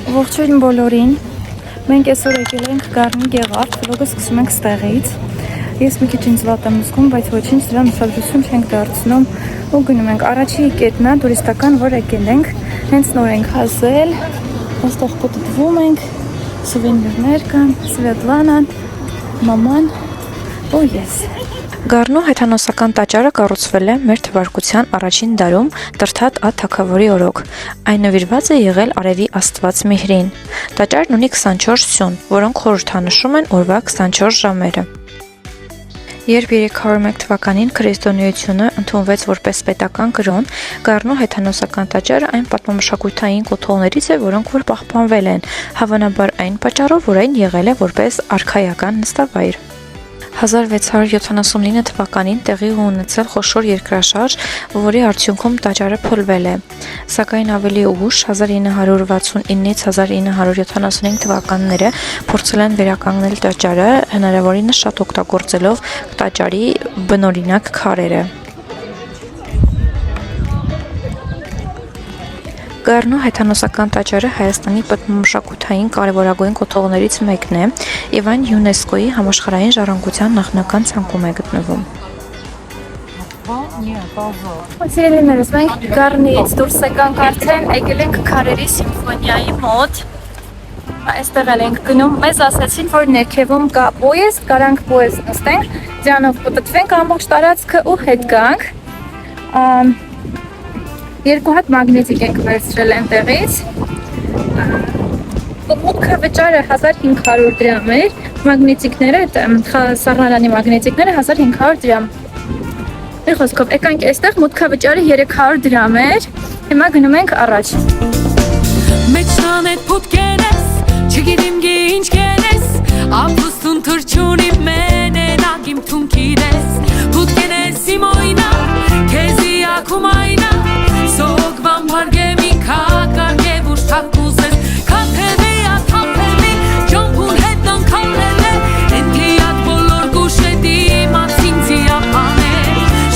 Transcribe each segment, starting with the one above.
Ողջույն բոլորին։ Մենք այսօր եկել ենք Գառնի Գեղարդ, վլոգը սկսում ենք ստեղից։ Ես մի քիչ ինձ վատ եմ զգում, բայց ոչինչ, դրան ուշադրություն չենք դարձնում ու գնում ենք։ Առաջի կետն է տուրիստական, որ եկել ենք, հենց նոր ենք հասել։ Այստեղ պտտվում ենք, սուվենիրներ կան, Սվետլանան, մաման ու ես։ Գառնու հեթանոսական տաճարը կառուցվել է մեր թվարկության առաջին դարում Տրթատ Ա թագավորի օրոք։ Այն նվիրված է եղել արևի աստված Միհրին։ Տաճարն ունի 24 սյուն, որոնք խորհրդանշում են օրվա 24 ժամերը։ Երբ 301 թվականին քրիստոնեությունը ընդունվեց որպես պետական կրոն, Գառնու հեթանոսական տաճարը այն պատմամշակութային կոթողներից է, որոնք որ պահպանվել են, հավանաբար այն պատճառով, որ այն եղել է որպես արքայական նստավայր։ 1679 թվականին տեղի ունեցել խոշոր երկրաշարժ, որի արդյունքում տաճարը փլվել է։ Սակայն ավելի ուշ 1969-ից 1975 թվականները փորձել են վերականգնել տաճարը, հնարավորինս շատ օգտագործելով տաճարի բնօրինակ քարերը։ Գառնու հեթանոսական տաճարը Հայաստանի պատմամշակութային կարևորագույն կոթողներից մեկն է եւ այն ՅՈՒՆԵՍԿՕ-ի համաշխարհային ժառանգության նախնական ցանկում է գտնվում։ Սիրելիներս, մենք Գառնիից դուրս եկանք արդեն, եկել ենք Քարերի սիմֆոնիայի մոտ։ Այստեղ ենք գնում, մեզ ասացին, որ ներքևում կա պոյեզդ, կարանք պոյեզդ նստենք, դրանով պտտվենք ամբողջ տարածքը ու հետ գանք։ Երկու հատ մագնետիկ ենք վերցրել այնտեղից։ Մուտքը վճարը 1500 դրամ էր, մագնետիկները, Սառնարանի մագնետիկները 1500 դրամ։ Մի խոսքով, եկանք այստեղ մուտքը վճարը 300 դրամ էր, հիմա գնում ենք առաջ։ Մեջնան էդ փուտքերես, չգիտիմ գի ինչ կերես, ապուստուն թրջունի մենենակ իմ թունքիրես, փուտքերես իմ օյնա, քեզի ակում այնա, Սոգ վամպարգեմի կակարգև ուշ թակուզես Կապևի ատապևի ճոմպուն հետնան կապել է Ենքի ատ բոլոր գուշետի մացին ձիապան է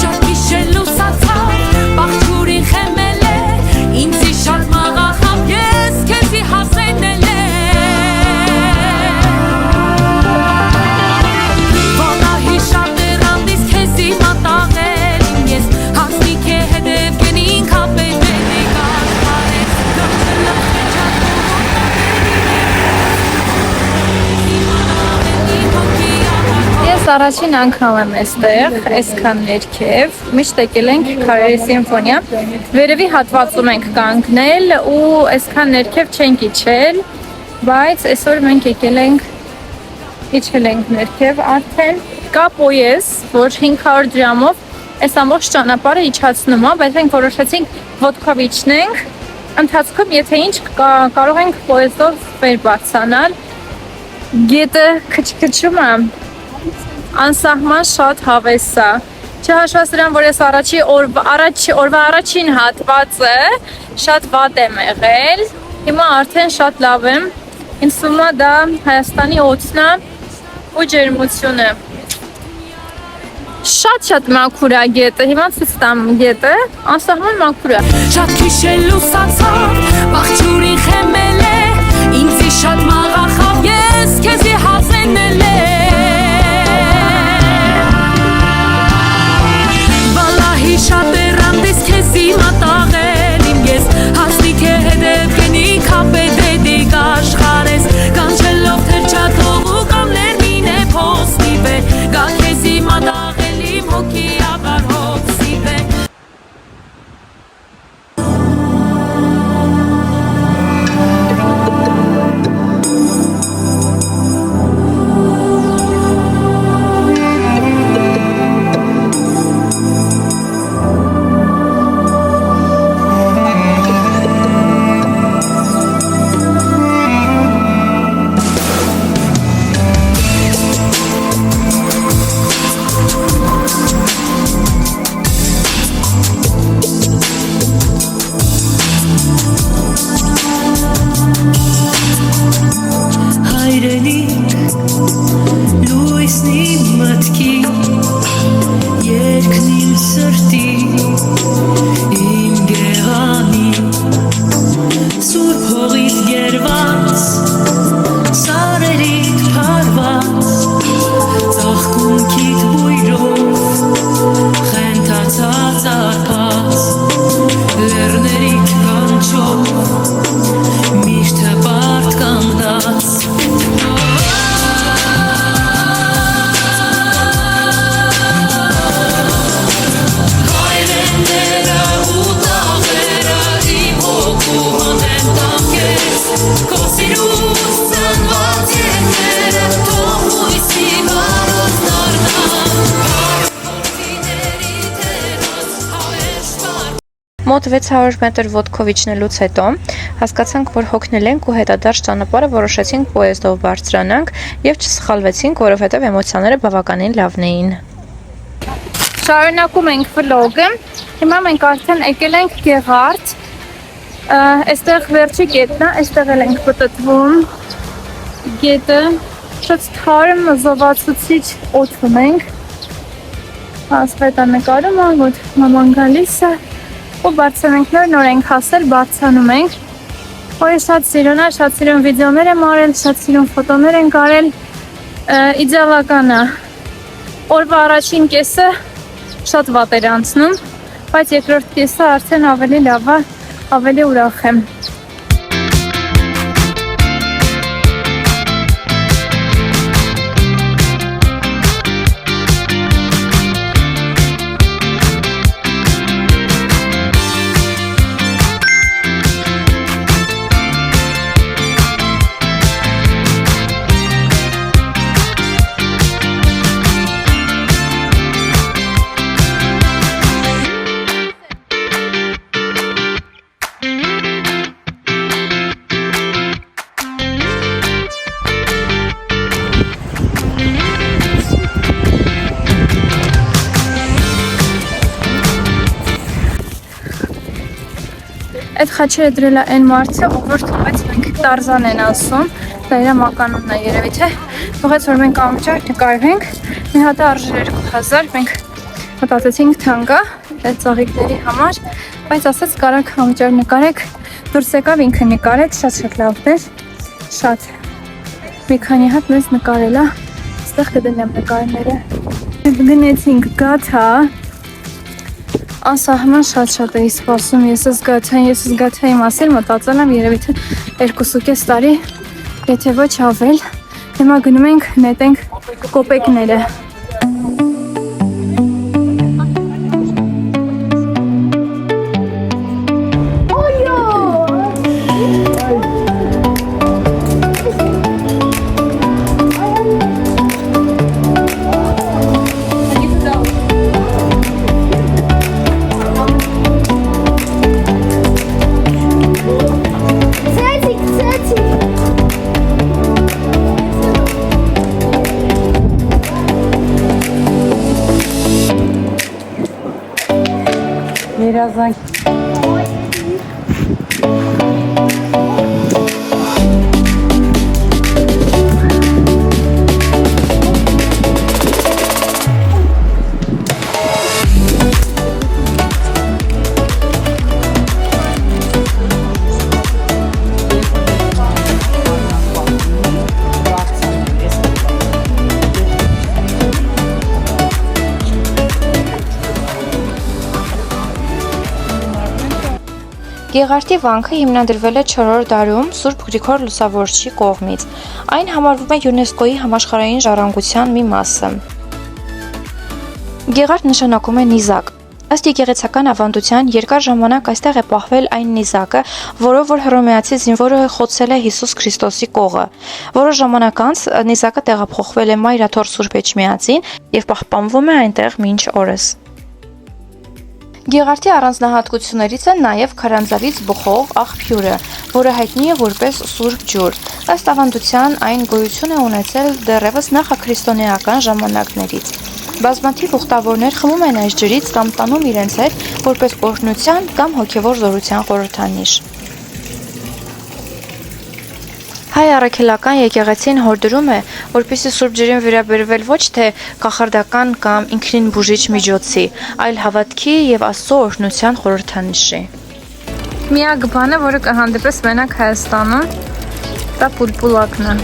Շատ կիշել լուսացավ, բաղջուրին խեմել է Ինձի շատ մաղախավ, ես կեզի հասենել է Վալահի շատ էրանդիս կեզի մատաղել Ես հասնիք է հետև գնին Ես առաջին անգամ եմ այստեղ, այսքան ներքև, միշտ եկել ենք Քարերի սիմֆոնիա, վերևի հատվածում ենք կանգնել ու այսքան ներքև չենք իջել, բայց այսօր մենք եկել ենք, իջել ենք ներքև արդեն, կա պոյեզ, որ 500 դրամով այս ամբողջ ճանապարհը իջացնում է, բայց մենք որոշեցինք ոտքով իջնենք, ընթացքում եթե ինչ կարող ենք պոեզդով վեր բարձրանալ, գետը քչքչում է, անսահման շատ հավես է, չհաշված դրան, որ ես օրվա առաջին հատվածը շատ վատ եմ եղել, հիմա արդեն շատ լավ եմ, ինձ թվում է դա Հայաստանի օդն է ու ջերմությունը։ Շատ մաքուր է գետը, հիմա ցույց տամ գետը, անսահման մաքուր է։ Շատ քիշել լուսացավ, բաղջուրին խեմել է, ինձի շատ մաղախավ, ես քեզի հասենել է Վալահի շատ էրանդիս քեզի մատաղել, իմ ես հասնիք է հետև գնի կապետետիկ աշխարես Կանչելով թրջատող ու կամ ներմին է փոստի վե, գա քեզի մատաղել իմ հոգի աղար հոգսի վե Կոսիրուս ծնված երկերը թող հույսի վարոց դառնան Մոտ 600 մետր ոտքով իջնելուց հետո հասկացանք, որ հոգնել ենք ու հետադարձ ճանապարհը որոշեցինք պոեզդով բարձրանանք եւ չսխալվեցինք, որովհետեւ էմոցիաները բավականին լավն էին։ Շարունակում ենք վլոգը։ Հիմա մենք արդեն եկել ենք Գեղարդ։ Այստեղ վերջի գետն է, այստեղ էլ ենք պտտվում։ Գետը շատ թարմ զովացուցիչ օդում ենք։ Ասպետա նկարում է, որ մաման գալիս է։ Ու բարձրանք նոր ենք հասել, բարձրանում ենք։ Որը շատ սիրուն է, շատ սիրուն վիդեոներ եմ արել, շատ սիրուն ֆոտոներ ենք արել։ Իդեալական է։ Օրվա առաջին կեսը շատ վատ էր անցնում, բայց երկրորդ կեսը արդեն ավելի լավ է, ավելի ուրախ եմ։ Այդ խաչերը դրել է այն մարդը, ով որ թողեց մենք Տարզան են ասում, դա իր մականունն է երևի թե, թողեց որ մենք անվճար նկարվենք, մի հատ արժեր 2000, մենք մտածեցինք թանկ է այդ ծաղիկների համար, բայց ասաց կարաք անվճար նկարեք, դուրս եկավ ինքը նկարեց, շատ լավն էր, շատ մի քանի հատ մեզ նկարել է, այստեղ կդնեմ նկարները։ Գնեցինք գաթա, անսահման շատ էի սպասում, ես զգաթայի մասին մտածել եմ երևի թե 2.5 տարի, եթե ոչ ավել, հիմա գնում ենք նետենք կոպեկները։ Երազանք Գեղարդի վանքը հիմնադրվել է 4-րդ դարում Սուրբ Գրիգոր Լուսավորչի կողմից։ Այն համարվում է ՅՈՒՆԵՍԿՕ-ի համաշխարհային ժառանգության մի մասը։ Գեղարդ նշանակում է նիզակ։ Ըստ եկեղեցական ավանդության երկար ժամանակ այստեղ է պահվել այն նիզակը, որով որ հռոմեացի զինվորը խոցել է Հիսուս Քրիստոսի կողը։ Որոշ ժամանակ անց նիզակը տեղափոխվել է Մայրաթոր Սուրբ Էջմիածին եւ պահպանվում է այնտեղ մինչ օրս։ Գեղարդի առանձնահատկություններից է նաև քարանձավից բխող աղբյուրը, որը հայտնի է որպես սուրբ ջուր։ Ըստ ավանդության այն գոյություն է ունեցել դեռևս նախաքրիստոնեական ժամանակներից։ Բազմաթիվ ուխտավորներ խմում են այս ջրից կամ տանում իրենց հետ որպես օրհնության կամ հոգևոր զորության խորհրդանիշ։ Հայ առաքելական եկեղեցին հորդորում է, որպեսզի սուրբ ջրին վերաբերվել ոչ թե կախարդական կամ ինքնին բուժիչ միջոցի, այլ հավատքի եւ Աստծո օրհնության խորհրդանիշի։ Միակ բանը, որը կհանդիպես մենակ Հայաստանում, դա պուլպուլակն է։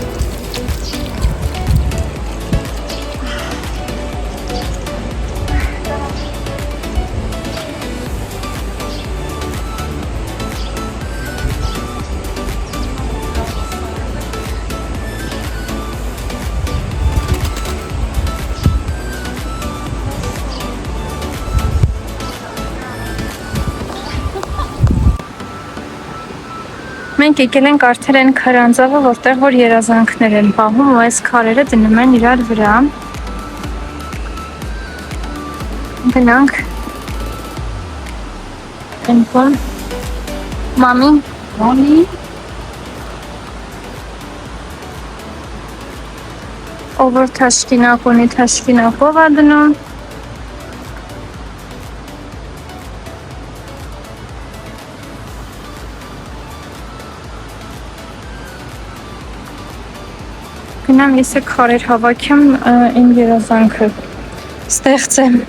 Մենք եկել ենք արդեն այն քարանձավը, որտեղ որ երազանքներ են պահում ու այս քարերը դնում են իրար վրա։ Գնանք։ Ընկոն։ Մամի։ Ով որ թաշկինակ ունի, թաշկինակով է դնում։ Գնամ ես քարեր հավաքեմ իմ երազանքը ստեղծեմ։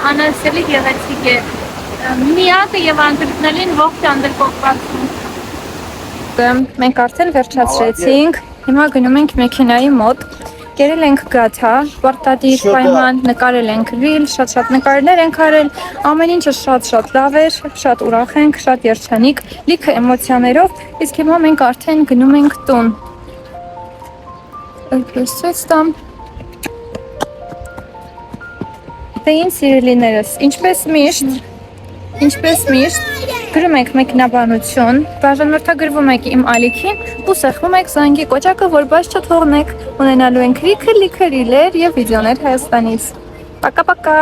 Անասելի գեղեցիկ է, միակը և անդրկնելին ողջ անդրկողվածում։ Մենք արդեն վերջացրեցինք, հիմա գնում ենք մեքենայի մոտ, կերել ենք գաթա, պարտադիր պայման, նկարել ենք ռիլ, շատ նկարներ ենք արել, ամեն ինչը շատ լավ էր, շատ ուրախ ենք, շատ երջանիկ, լիքը էմոցիաներով, իսկ հիմա մենք արդեն գնում ենք տուն։ Դե ինձ սիրելիներս, ինչպես միշտ, գրում եք մեկնաբանություն, բաժանորդագրվում եք իմ ալիքին ու սեղմում եք զանգի կոճակը, որ բաց չթողնեք, ունենալու ենք լիքը ռիլեր և վիդեոներ Հայաստանից։ Պակա-պակա։